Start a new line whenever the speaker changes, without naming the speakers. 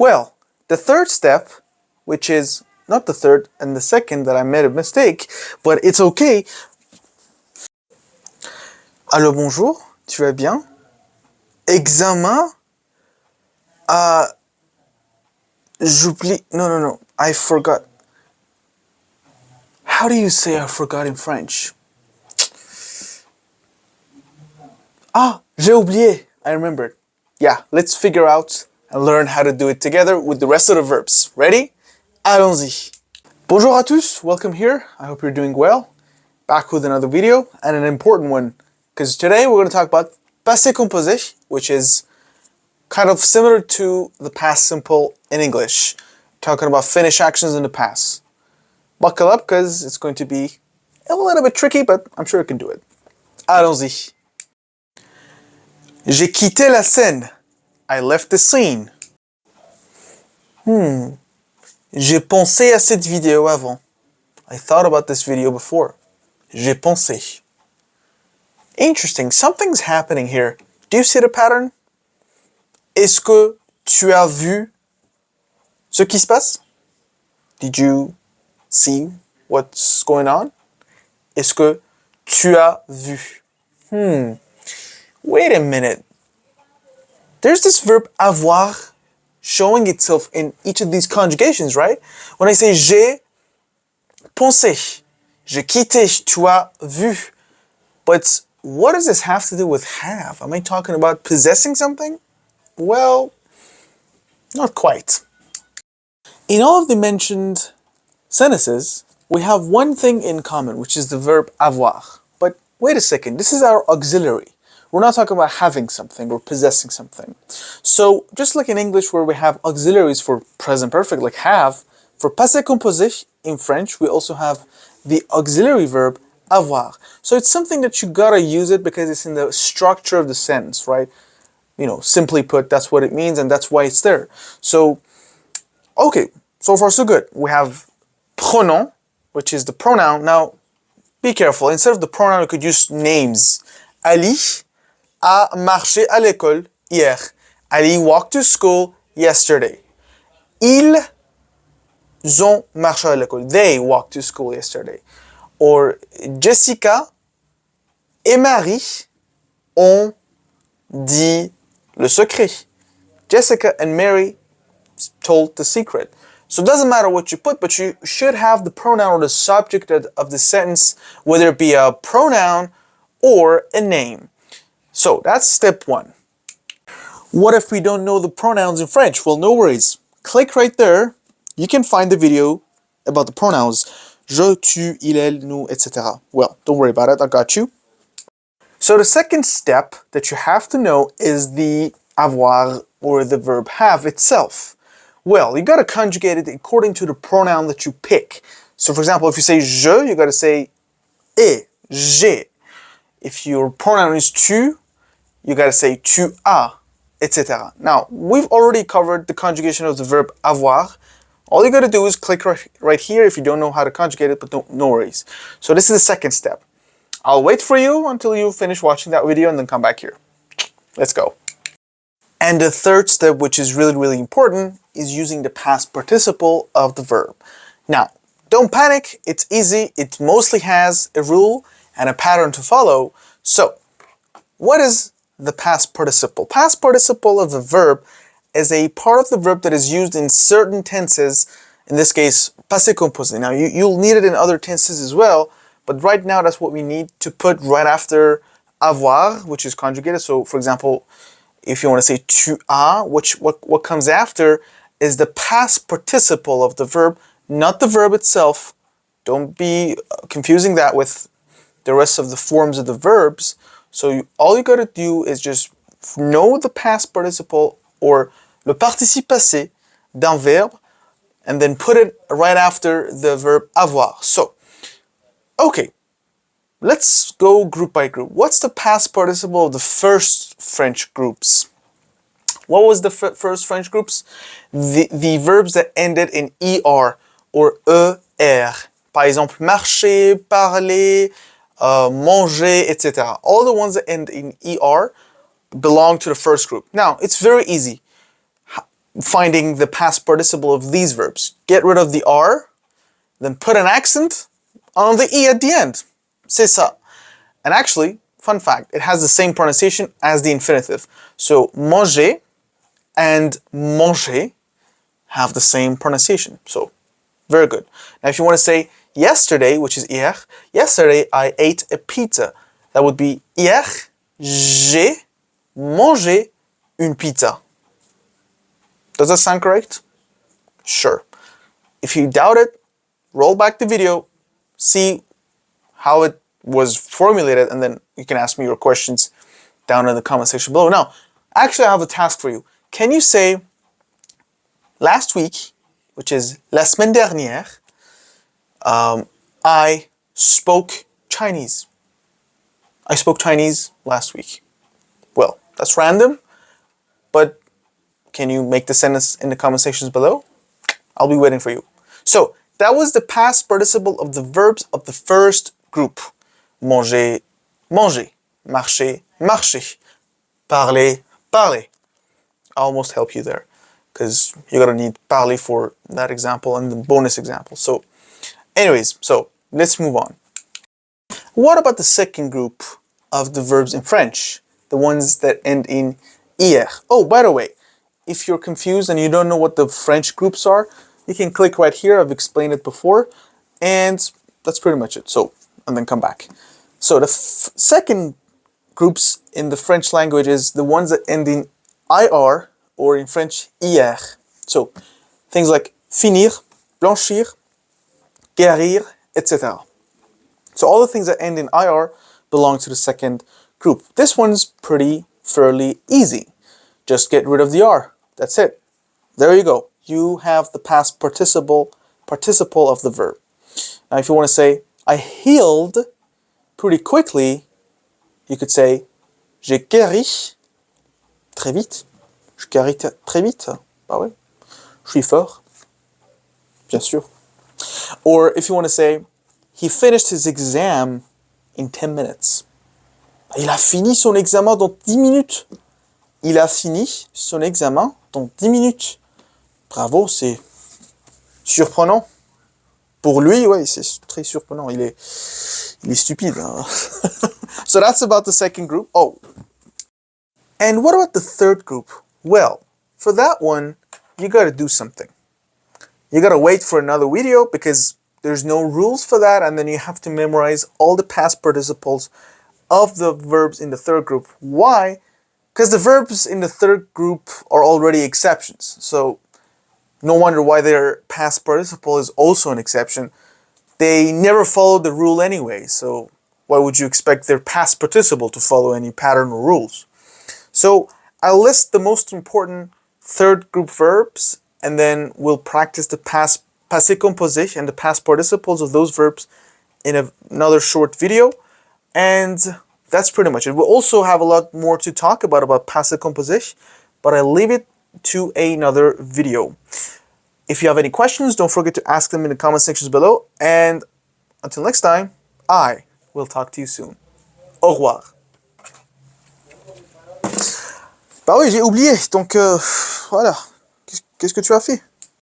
Well, the third step, which is not the third and the second that I made a mistake, but it's okay. Allô, bonjour, tu vas bien? Examen? J'oublie. No, I forgot. How do you say I forgot in French? J'ai oublié. I remembered. Yeah, let's figure out and learn how to do it together with the rest of the verbs. Ready? Allons-y. Bonjour à tous, welcome here. I hope you're doing well. Back with another video and an important one, because today we're going to talk about Passé Composé, which is kind of similar to the past simple in English, talking about finished actions in the past. Buckle up because it's going to be a little bit tricky, but I'm sure you can do it. Allons-y. J'ai quitté la scène. I left the scene. J'ai pensé à cette vidéo avant. I thought about this video before. J'ai pensé. Interesting, something's happening here. Do you see the pattern? Est-ce que tu as vu ce qui se passe? Did you see what's going on? Est-ce que tu as vu? Wait a minute. There's this verb avoir showing itself in each of these conjugations, right? When I say j'ai pensé, j'ai quitté, tu as vu. But what does this have to do with have? Am I talking about possessing something? Well, not quite. In all of the mentioned sentences, we have one thing in common, which is the verb avoir. But wait a second, this is our auxiliary. We're not talking about having something or possessing something. So just like in English where we have auxiliaries for present perfect, like have, for passé composé in French, we also have the auxiliary verb avoir. So it's something that you gotta use it because it's in the structure of the sentence, right? You know, simply put, that's what it means and that's why it's there. So, okay, so far so good. We have pronom, which is the pronoun. Now, be careful. Instead of the pronoun, you could use names. Ali a marché à l'école hier. Ali walked to school yesterday. Ils ont marché à l'école. They walked to school yesterday. Or Jessica et Marie ont dit le secret. Jessica and Mary told the secret. So it doesn't matter what you put, but you should have the pronoun or the subject of the sentence, whether it be a pronoun or a name. So that's step one. What if we don't know the pronouns in French? Well, no worries. Click right there. You can find the video about the pronouns. Je, tu, il, elle, nous, etc. Well, don't worry about it. I got you. So the second step that you have to know is the avoir or the verb have itself. Well, you got to conjugate it according to the pronoun that you pick. So for example, if you say je, you got to say et, j'ai. If your pronoun is tu, you got to say tu as, etc. Now, we've already covered the conjugation of the verb avoir. All you got to do is click right here if you don't know how to conjugate it, but no worries. So this is the second step. I'll wait for you until you finish watching that video and then come back here. Let's go. And the third step, which is really important, is using the past participle of the verb. Now, don't panic, it's easy. It mostly has a rule and a pattern to follow. So, what is the past participle? Past participle of the verb is a part of the verb that is used in certain tenses, in this case, passé composé. Now, you'll need it in other tenses as well, but right now that's what we need to put right after avoir, which is conjugated. So, for example, if you want to say tu as, what comes after is the past participle of the verb, not the verb itself. Don't be confusing that with the rest of the forms of the verbs. So all you got to do is just know the past participle or le participe passé d'un verbe and then put it right after the verb avoir. So, okay, let's go group by group. What's the past participle of the first French groups? What was the first French groups? The verbs that ended in er or er. Par exemple, marcher, parler, manger, etc. All the ones that end in er belong to the first group. Now, it's very easy. finding the past participle of these verbs. Get rid of the R, then put an accent on the E at the end. C'est ça. And actually, fun fact, it has the same pronunciation as the infinitive. So manger and manger have the same pronunciation. So very good. Now if you want to say yesterday, which is hier, yesterday I ate a pizza. That would be hier, j'ai mangé une pizza. Does that sound correct? Sure. If you doubt it, roll back the video, see how it was formulated, and then you can ask me your questions down in the comment section below. Now, actually I have a task for you. Can you say last week, which is la semaine dernière, I spoke Chinese. I spoke Chinese last week. Well, that's random, but can you make the sentence in the comment sections below? I'll be waiting for you. So, that was the past participle of the verbs of the first group. Manger, manger. Marcher, marcher. Parler, parler. I almost help you there, because you're gonna need parler for that example and the bonus example. So, anyways, so let's move on. What about the second group of the verbs in French? The ones that end in ir. Oh, by the way, if you're confused and you don't know what the French groups are, you can click right here. I've explained it before, and that's pretty much it. So, and then come back. So the second groups in the French language is the ones that end in ir, or in French, hier. So things like finir, blanchir, guérir, etc. So all the things that end in ir belong to the second group. This one's fairly easy. Just get rid of the r. That's it. There you go. You have the past participle of the verb. Now if you want to say, I healed pretty quickly, you could say, j'ai guéri très vite. Je guéris très vite. Bah ouais. Je suis fort. Bien sûr. Or if you want to say, he finished his exam in 10 minutes. Il a fini son examen dans 10 minutes. Il a fini son examen dans 10 minutes. Bravo, c'est surprenant. Pour lui, ouais, c'est très surprenant. Il est stupide. Hein? So that's about the second group. Oh. And what about the third group? Well, for that one, you gotta do something. You gotta wait for another video because there's no rules for that, and then you have to memorize all the past participles of the verbs in the third group. Why? Because the verbs in the third group are already exceptions. So no wonder why their past participle is also an exception. They never follow the rule anyway, so why would you expect their past participle to follow any pattern or rules? So I'll list the most important third group verbs, and then we'll practice the passé composé and the past participles of those verbs in another short video. And that's pretty much it. We'll also have a lot more to talk about passé composé, but I'll leave it to another video. If you have any questions, don't forget to ask them in the comment sections below. And until next time, I will talk to you soon. Au revoir. Bah oui, j'ai oublié, donc voilà. Qu'est-ce que tu as fait?